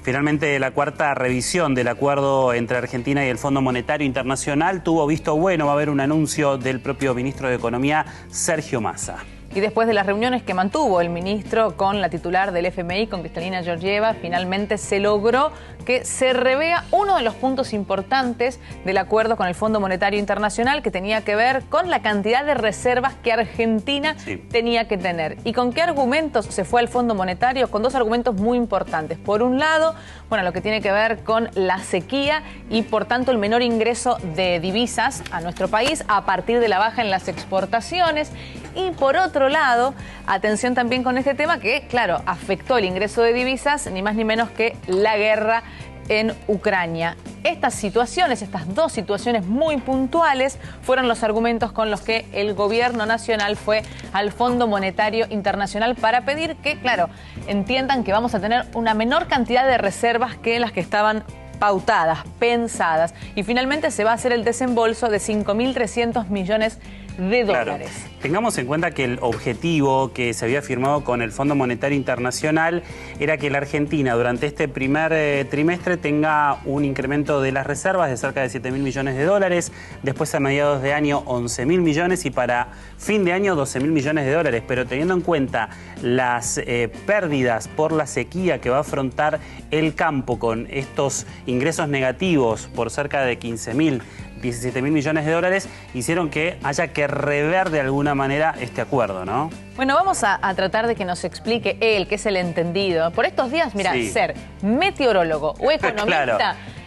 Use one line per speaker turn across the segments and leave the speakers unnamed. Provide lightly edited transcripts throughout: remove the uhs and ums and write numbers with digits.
Finalmente, la cuarta revisión del acuerdo entre Argentina y el Fondo Monetario Internacional tuvo visto bueno. Va a haber un anuncio del propio ministro de Economía, Sergio Massa.
Y después de las reuniones que mantuvo el ministro con la titular del FMI, con Kristalina Georgieva, finalmente se logró que se revea uno de los puntos importantes del acuerdo con el Fondo Monetario Internacional, que tenía que ver con la cantidad de reservas que Argentina tenía que tener. ¿Y con qué argumentos se fue al Fondo Monetario? Con dos argumentos muy importantes. Por un lado, bueno, lo que tiene que ver con la sequía y, por tanto, el menor ingreso de divisas a nuestro país a partir de la baja en las exportaciones. Y por otro lado, atención también con este tema que, claro, afectó el ingreso de divisas, ni más ni menos que la guerra en Ucrania. Estas situaciones, estas dos situaciones muy puntuales, fueron los argumentos con los que el gobierno nacional fue al Fondo Monetario Internacional para pedir que, claro, entiendan que vamos a tener una menor cantidad de reservas que las que estaban pautadas, pensadas. Y finalmente se va a hacer el desembolso de 5.300 millones de dólares.
Claro. Tengamos en cuenta que el objetivo que se había firmado con el Fondo Monetario Internacional era que la Argentina durante este primer trimestre tenga un incremento de las reservas de cerca de 7.000 millones de dólares, después a mediados de año 11.000 millones y para fin de año 12.000 millones de dólares. Pero teniendo en cuenta las pérdidas por la sequía que va a afrontar el campo con estos ingresos negativos por cerca de 17.000 millones de dólares, hicieron que haya que rever de alguna manera este acuerdo, ¿no?
Bueno, vamos a tratar de que nos explique él, que es el entendido. Por estos días, mira, ser meteorólogo o economista... Claro.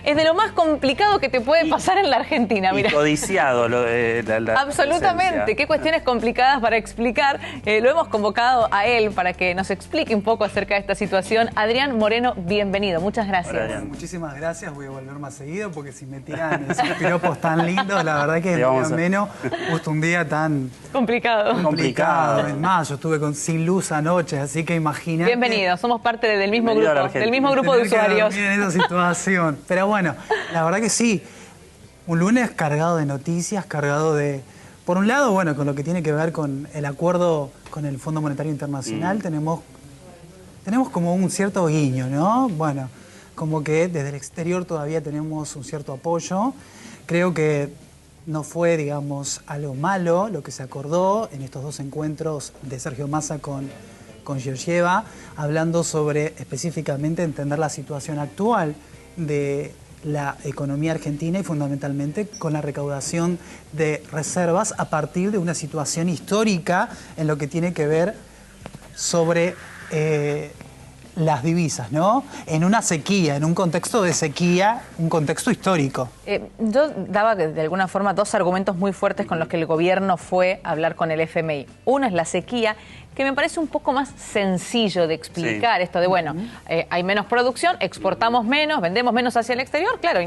Es de lo más complicado que te puede pasar en la Argentina.
Mira. Y codiciado.
Absolutamente.
Presencia.
Qué cuestiones complicadas para explicar. Lo hemos convocado a él para que nos explique un poco acerca de esta situación. Adrián Moreno, bienvenido. Muchas gracias.
Hola, muchísimas gracias. Voy a volver más seguido porque si me tiran esos piropos tan lindos, la verdad que es muy ameno. Justo un día tan...
Complicado.
Es más, yo estuve sin luz anoche, así que imagínate.
Bienvenido. Somos parte del mismo grupo de usuarios.
En esa situación. Pero bueno, la verdad que sí, un lunes cargado de noticias, cargado de... Por un lado, bueno, con lo que tiene que ver con el acuerdo con el Fondo Monetario Internacional, tenemos como un cierto guiño, ¿no? Bueno, como que desde el exterior todavía tenemos un cierto apoyo. Creo que no fue, digamos, algo malo lo que se acordó en estos dos encuentros de Sergio Massa con Georgieva, hablando sobre específicamente entender la situación actual de la economía argentina y fundamentalmente con la recaudación de reservas a partir de una situación histórica en lo que tiene que ver sobre las divisas, ¿no? En una sequía, en un contexto de sequía, un contexto histórico.
Yo daba de alguna forma dos argumentos muy fuertes con los que el gobierno fue a hablar con el FMI. Uno es la sequía, que me parece un poco más sencillo de explicar, esto de, bueno, hay menos producción, exportamos menos, vendemos menos hacia el exterior, claro,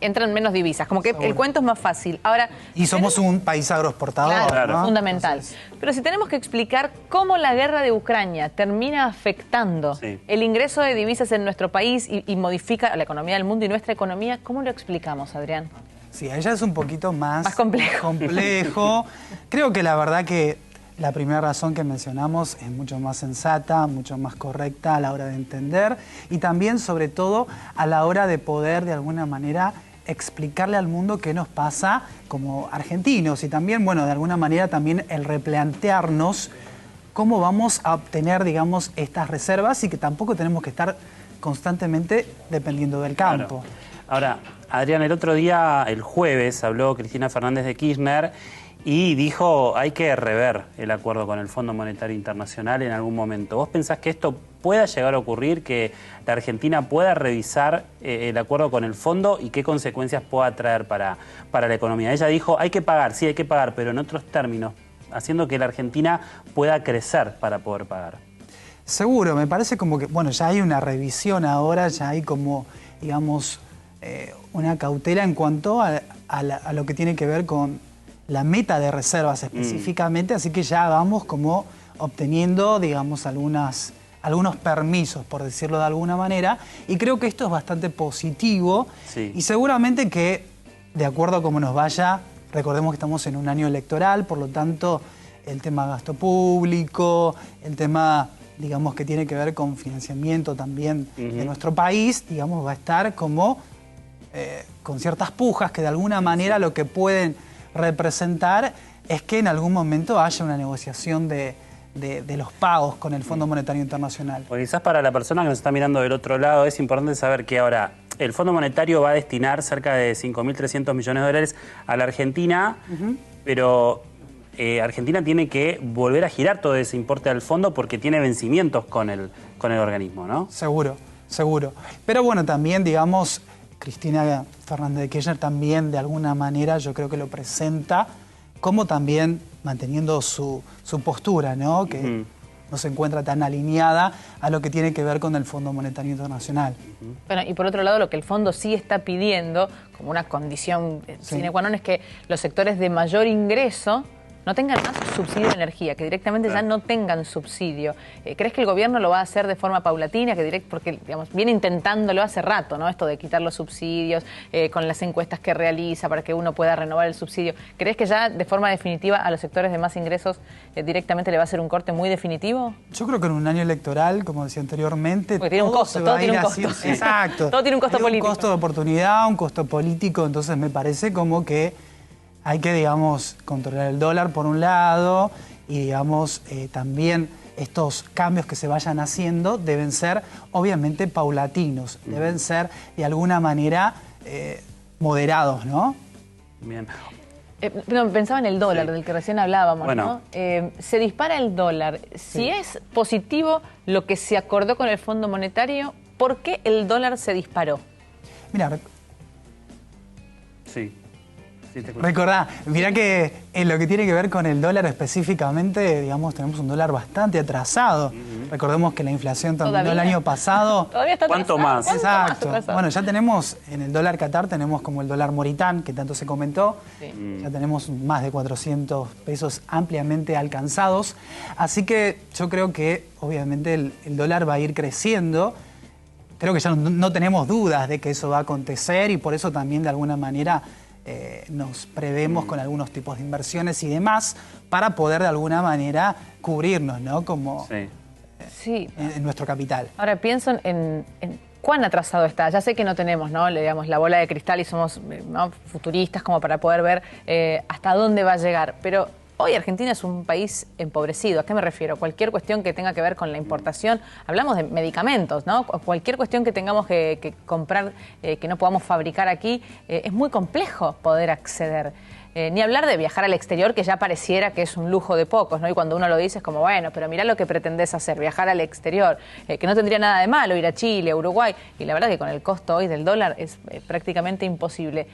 entran menos divisas, como que el cuento es más fácil. Ahora,
y somos un país agroexportador,
claro,
¿no?
Fundamental. Entonces, pero si tenemos que explicar cómo la guerra de Ucrania termina afectando el ingreso de divisas en nuestro país y modifica la economía del mundo y nuestra economía, ¿cómo lo explicamos, Adrián?
Sí, ella es un poquito más
complejo.
Creo que la verdad que la primera razón que mencionamos es mucho más sensata, mucho más correcta a la hora de entender y también, sobre todo, a la hora de poder, de alguna manera, explicarle al mundo qué nos pasa como argentinos y también, bueno, de alguna manera también el replantearnos cómo vamos a obtener, digamos, estas reservas y que tampoco tenemos que estar constantemente dependiendo del campo.
Claro. Ahora, Adrián, el otro día, el jueves, habló Cristina Fernández de Kirchner y dijo hay que rever el acuerdo con el Fondo Monetario Internacional en algún momento. ¿Vos pensás que esto pueda llegar a ocurrir, que la Argentina pueda revisar el acuerdo con el fondo y qué consecuencias pueda traer para la economía? Ella dijo hay que pagar, sí hay que pagar, pero en otros términos, haciendo que la Argentina pueda crecer para poder pagar.
Seguro, me parece como que, bueno, ya hay una revisión ahora, ya hay como, digamos, una cautela en cuanto a lo que tiene que ver con la meta de reservas específicamente, así que ya vamos como obteniendo, digamos, algunos permisos, por decirlo de alguna manera, y creo que esto es bastante positivo y seguramente que, de acuerdo a cómo nos vaya, recordemos que estamos en un año electoral, por lo tanto, el tema gasto público, el tema digamos, que tiene que ver con financiamiento también de nuestro país, digamos, va a estar como con ciertas pujas que de alguna manera lo que pueden representar es que en algún momento haya una negociación de los pagos con el Fondo Monetario Internacional.
Pues quizás para la persona que nos está mirando del otro lado es importante saber que ahora el Fondo Monetario va a destinar cerca de 5.300 millones de dólares a la Argentina, pero Argentina tiene que volver a girar todo ese importe al fondo porque tiene vencimientos con el organismo, ¿no?
Seguro, seguro. Pero bueno, también, digamos, Cristina Fernández de Kirchner también de alguna manera yo creo que lo presenta como también manteniendo su postura, ¿no? Que no se encuentra tan alineada a lo que tiene que ver con el Fondo Monetario Internacional.
Bueno, y por otro lado, lo que el fondo sí está pidiendo como una condición sine qua non es que los sectores de mayor ingreso no tengan más subsidio de energía, que directamente ya no tengan subsidio. ¿Crees que el gobierno lo va a hacer de forma paulatina? Porque digamos, viene intentándolo hace rato, ¿no? Esto de quitar los subsidios, con las encuestas que realiza para que uno pueda renovar el subsidio. ¿Crees que ya de forma definitiva a los sectores de más ingresos directamente le va a hacer un corte muy definitivo?
Yo creo que en un año electoral, como decía anteriormente,
porque tiene un costo, todo tiene un costo.
Exacto.
Todo tiene un costo político.
Un costo de oportunidad, un costo político, entonces me parece como que hay que, digamos, controlar el dólar por un lado y, digamos, también estos cambios que se vayan haciendo deben ser, obviamente, paulatinos, deben ser, de alguna manera, moderados, ¿no?
Bien.
No, pensaba en el dólar, del que recién hablábamos,
bueno,
¿no? Se dispara el dólar. Si es positivo lo que se acordó con el Fondo Monetario, ¿por qué el dólar se disparó?
Mira,
sí.
Recordá, mirá que en lo que tiene que ver con el dólar específicamente, digamos, tenemos un dólar bastante atrasado. Recordemos que la inflación terminó el año pasado.
¿Todavía está
¿Cuánto más?
Exacto. Bueno, ya tenemos, en el dólar Qatar tenemos como el dólar Moritán, que tanto se comentó. Ya tenemos más de 400 pesos ampliamente alcanzados. Así que yo creo que, obviamente, el dólar va a ir creciendo. Creo que ya no tenemos dudas de que eso va a acontecer y por eso también, de alguna manera, nos prevemos con algunos tipos de inversiones y demás para poder de alguna manera cubrirnos, ¿no? Como en nuestro capital.
Ahora pienso en cuán atrasado está. Ya sé que no tenemos, ¿no? Digamos, la bola de cristal y somos, ¿no?, futuristas como para poder ver hasta dónde va a llegar, pero hoy Argentina es un país empobrecido. ¿A qué me refiero? Cualquier cuestión que tenga que ver con la importación, hablamos de medicamentos, ¿no? Cualquier cuestión que tengamos que comprar, que no podamos fabricar aquí, es muy complejo poder acceder. Ni hablar de viajar al exterior, que ya pareciera que es un lujo de pocos, ¿no? Y cuando uno lo dice es como, bueno, pero mirá lo que pretendés hacer, viajar al exterior, que no tendría nada de malo ir a Chile, a Uruguay, y la verdad que con el costo hoy del dólar es prácticamente imposible.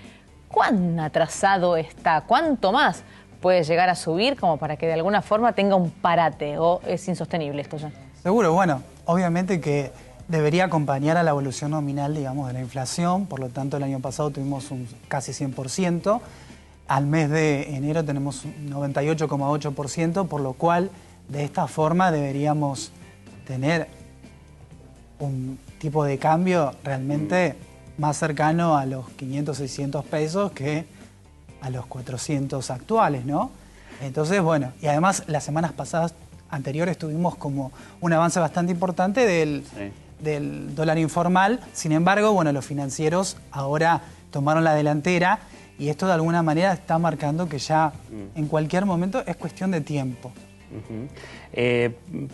¿Cuán atrasado está? ¿Cuánto más puede llegar a subir como para que de alguna forma tenga un parate, o es insostenible esto ya?
Seguro, bueno, obviamente que debería acompañar a la evolución nominal, digamos, de la inflación, por lo tanto el año pasado tuvimos un casi 100%, al mes de enero tenemos un 98,8%, por lo cual de esta forma deberíamos tener un tipo de cambio realmente más cercano a los 500, 600 pesos que a los 400 actuales, ¿no? Entonces, bueno, y además las semanas pasadas anteriores tuvimos como un avance bastante importante del dólar informal. Sin embargo, bueno, los financieros ahora tomaron la delantera y esto de alguna manera está marcando que ya en cualquier momento es cuestión de tiempo.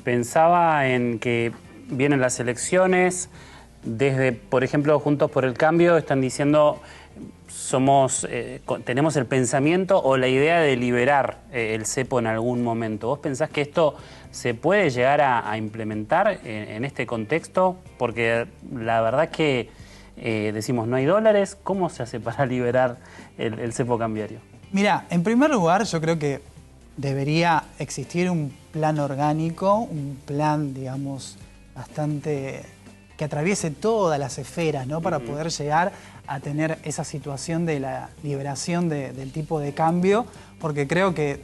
Pensaba en que vienen las elecciones, desde, por ejemplo, Juntos por el Cambio están diciendo tenemos el pensamiento o la idea de liberar el cepo en algún momento. ¿Vos pensás que esto se puede llegar a implementar en este contexto? Porque la verdad que decimos no hay dólares, ¿cómo se hace para liberar el cepo cambiario?
Mira, en primer lugar yo creo que debería existir un plan orgánico, un plan, digamos, bastante que atraviese todas las esferas, ¿no? Para poder llegar a tener esa situación de la liberación del tipo de cambio, porque creo que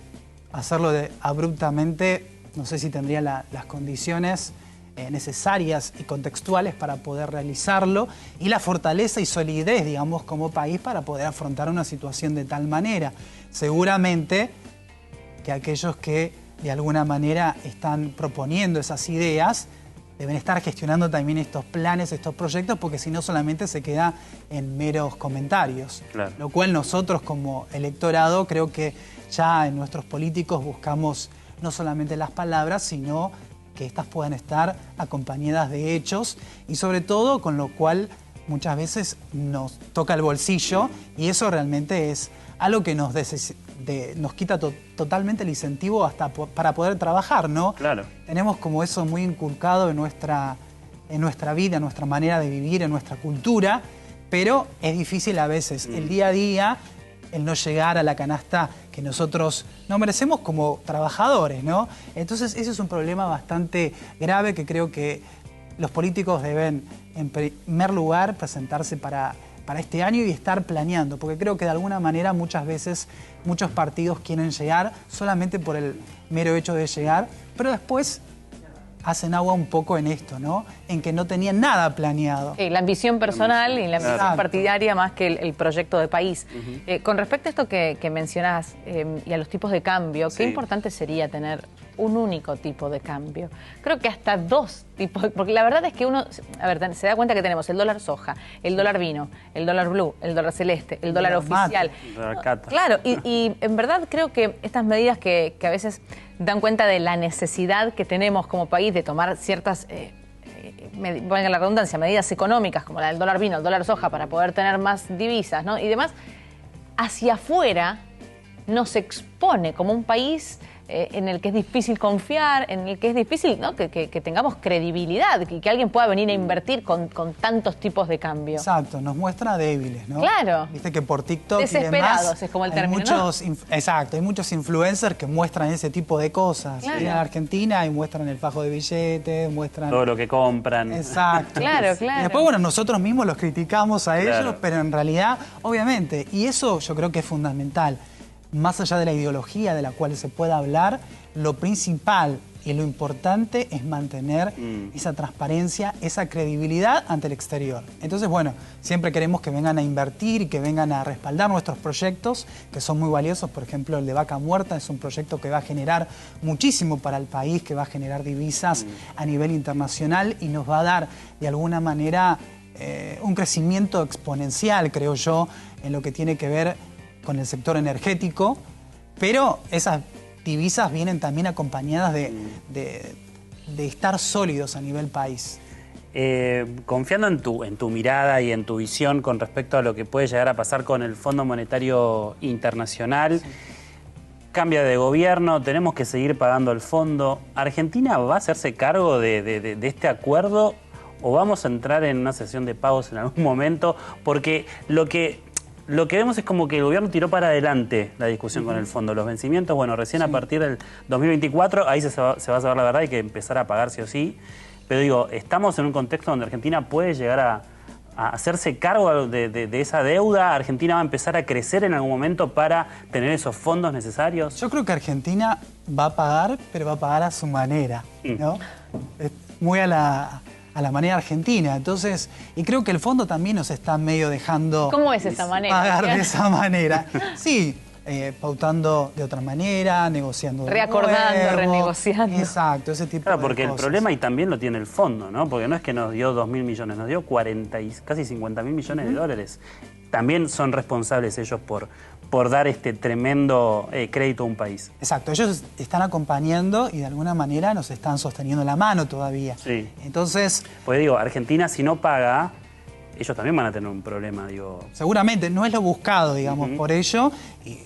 hacerlo abruptamente, no sé si tendría las condiciones necesarias y contextuales para poder realizarlo, y la fortaleza y solidez, digamos, como país para poder afrontar una situación de tal manera. Seguramente que aquellos que de alguna manera están proponiendo esas ideas, deben estar gestionando también estos planes, estos proyectos, porque si no solamente se queda en meros comentarios.
Claro.
Lo cual nosotros como electorado creo que ya en nuestros políticos buscamos no solamente las palabras, sino que estas puedan estar acompañadas de hechos y sobre todo con lo cual muchas veces nos toca el bolsillo y eso realmente es algo que nos quita totalmente el incentivo hasta para poder trabajar, ¿no?
Claro.
Tenemos como eso muy inculcado en nuestra vida, en nuestra manera de vivir, en nuestra cultura, pero es difícil a veces el día a día el no llegar a la canasta que nosotros no merecemos como trabajadores, ¿no? Entonces ese es un problema bastante grave que creo que los políticos deben, en primer lugar, presentarse para este año y estar planeando, porque creo que de alguna manera muchas veces muchos partidos quieren llegar solamente por el mero hecho de llegar, pero después hacen agua un poco en esto, ¿no? En que no tenían nada planeado.
Sí, la ambición personal y la ambición
Exacto.
partidaria más que el proyecto de país. Con respecto a esto que mencionás y a los tipos de cambio, qué importante sería tener un único tipo de cambio. Creo que hasta dos tipos, porque la verdad es que uno, a ver, se da cuenta que tenemos el dólar soja, el dólar vino, el dólar blue, el dólar celeste, el dólar oficial.
El dólar cata.
Claro, y en verdad creo que estas medidas que a veces dan cuenta de la necesidad que tenemos como país de tomar ciertas, valga la redundancia, medidas económicas como la del dólar vino, el dólar soja, para poder tener más divisas, ¿no? Y demás, hacia afuera nos expone como un país en el que es difícil confiar, en el que es difícil, ¿no? que tengamos credibilidad, que alguien pueda venir a invertir con tantos tipos de cambio.
Exacto, nos muestra débiles, ¿no?
Claro.
Viste que por TikTok
Desesperados
y demás,
es como el
hay
término,
muchos, exacto, hay muchos influencers que muestran ese tipo de cosas.
Claro.
Vienen a Argentina y muestran el fajo de billetes, muestran...
Todo lo que compran.
Exacto.
Claro, claro.
Y después, bueno, nosotros mismos los criticamos a ellos,
Claro.
pero en realidad, obviamente, y eso yo creo que es fundamental, más allá de la ideología de la cual se pueda hablar, lo principal y lo importante es mantener esa transparencia, esa credibilidad ante el exterior. Entonces, bueno, siempre queremos que vengan a invertir y que vengan a respaldar nuestros proyectos, que son muy valiosos. Por ejemplo, el de Vaca Muerta es un proyecto que va a generar muchísimo para el país, que va a generar divisas a nivel internacional y nos va a dar, de alguna manera, un crecimiento exponencial, creo yo, en lo que tiene que ver con el sector energético, pero esas divisas vienen también acompañadas de estar sólidos a nivel país.
Confiando en tu mirada y en tu visión con respecto a lo que puede llegar a pasar con el Fondo Monetario Internacional, cambia de gobierno, tenemos que seguir pagando el fondo. ¿Argentina va a hacerse cargo de este acuerdo o vamos a entrar en una sesión de pagos en algún momento? Porque lo que vemos es como que el gobierno tiró para adelante la discusión con el fondo. Los vencimientos, bueno, recién a partir del 2024, ahí se va a saber la verdad, hay que empezar a pagar sí o sí. Pero digo, estamos en un contexto donde Argentina puede llegar a hacerse cargo de esa deuda. ¿Argentina va a empezar a crecer en algún momento para tener esos fondos necesarios?
Yo creo que Argentina va a pagar, pero va a pagar a su manera, ¿no? Es muy a la manera argentina. Entonces, y creo que el fondo también nos está medio dejando...
¿Cómo es esa manera?
Pagar de esa manera. Sí, pautando de otra manera, negociando de
Reacordando,
nuevo.
renegociando.
Exacto, ese tipo
Claro,
de
porque el
cosas.
problema y también lo tiene el fondo, ¿no? Porque no es que nos dio 2.000 millones, nos dio 40 y casi 50.000 millones de dólares. También son responsables ellos por dar este tremendo crédito a un país.
Exacto, ellos están acompañando y de alguna manera nos están sosteniendo la mano todavía.
Sí.
Entonces,
Pues digo, Argentina si no paga, ellos también van a tener un problema, digo.
seguramente no es lo buscado, digamos, por ello. Y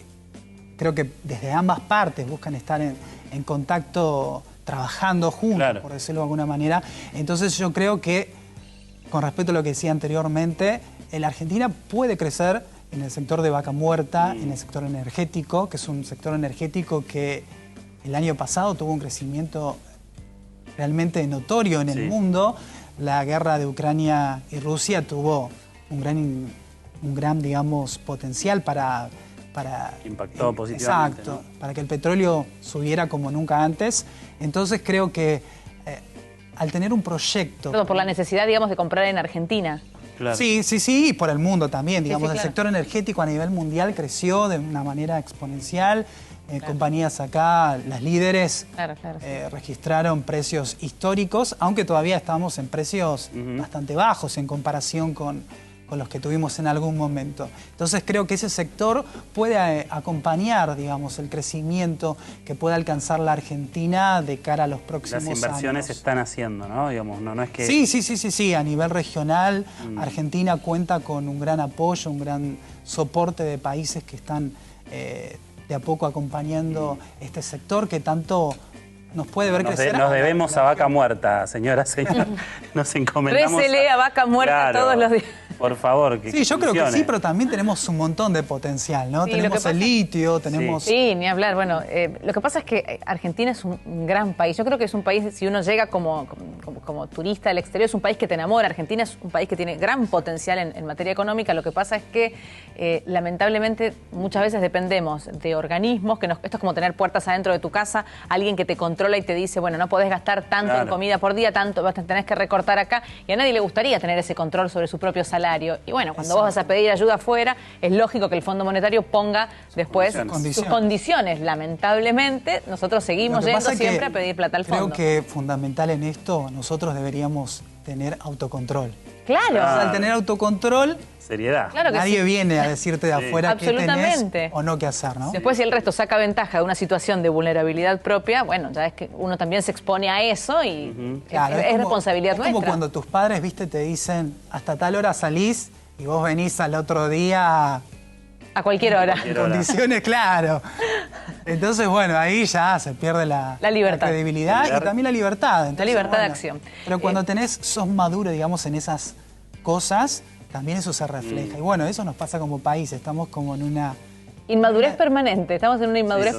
creo que desde ambas partes buscan estar en contacto, trabajando juntos,
Claro.
por decirlo de alguna manera. Entonces yo creo que, con respecto a lo que decía anteriormente, la Argentina puede crecer en el sector de Vaca Muerta, en el sector energético, que es un sector energético que el año pasado tuvo un crecimiento realmente notorio en el mundo. La guerra de Ucrania y Rusia tuvo un gran digamos, potencial para
Impactó positivamente,
Exacto,
¿no?
para que el petróleo subiera como nunca antes. Entonces creo que al tener un proyecto...
Todo por la necesidad, digamos, de comprar en Argentina.
Claro.
Sí, y por el mundo también. Digamos,
sí,
el
claro.
sector energético a nivel mundial creció de una manera exponencial. compañías acá, las líderes,
Claro, claro, sí.
registraron precios históricos, aunque todavía estamos en precios bastante bajos en comparación con los que tuvimos en algún momento. Entonces creo que ese sector puede acompañar, digamos, el crecimiento que puede alcanzar la Argentina de cara a los próximos años.
Las inversiones se están haciendo, ¿no? Digamos, no es que...
Sí. A nivel regional, Argentina cuenta con un gran apoyo, un gran soporte de países que están de a poco acompañando este sector que tanto nos puede ver crecer.
Nos debemos a vaca muerta, señora. Nos encomendamos.
Récele a vaca muerta todos los días.
Por favor, que
sí, yo creo que
funcione.
sí, pero también tenemos un montón de potencial, ¿no?
Sí,
tenemos el litio, tenemos...
Sí, ni hablar. Bueno, lo que pasa es que Argentina es un gran país. Yo creo que es un país, si uno llega como turista del exterior, es un país que te enamora. Argentina es un país que tiene gran potencial en materia económica. Lo que pasa es que, lamentablemente, muchas veces dependemos de organismos, esto es como tener puertas adentro de tu casa, alguien que te controla y te dice, bueno, no podés gastar tanto en comida por día, tanto, tenés que recortar acá. Y a nadie le gustaría tener ese control sobre su propio salario. Y bueno, cuando vos vas a pedir ayuda afuera, es lógico que el Fondo Monetario ponga después sus condiciones. Lamentablemente, nosotros seguimos yendo siempre a pedir plata al fondo.
Creo que fundamental en esto, nosotros deberíamos tener autocontrol.
Claro.
O sea, al tener autocontrol,
seriedad.
Claro que
nadie viene a decirte de afuera qué tenés o no qué hacer, ¿no?
Después, si el resto saca ventaja de una situación de vulnerabilidad propia, bueno, ya es que uno también se expone a eso y
Claro,
es responsabilidad nuestra.
Es como cuando tus padres, viste, te dicen hasta tal hora salís y vos venís al otro día
a cualquier hora.
en condiciones, claro. Entonces, bueno, ahí ya se pierde la
libertad.
La credibilidad y también la libertad. Entonces,
la libertad de acción.
Pero cuando sos maduro, digamos, en esas cosas, también eso se refleja. Y bueno, eso nos pasa como país, estamos como en una...
Inmadurez permanente, estamos en una inmadurez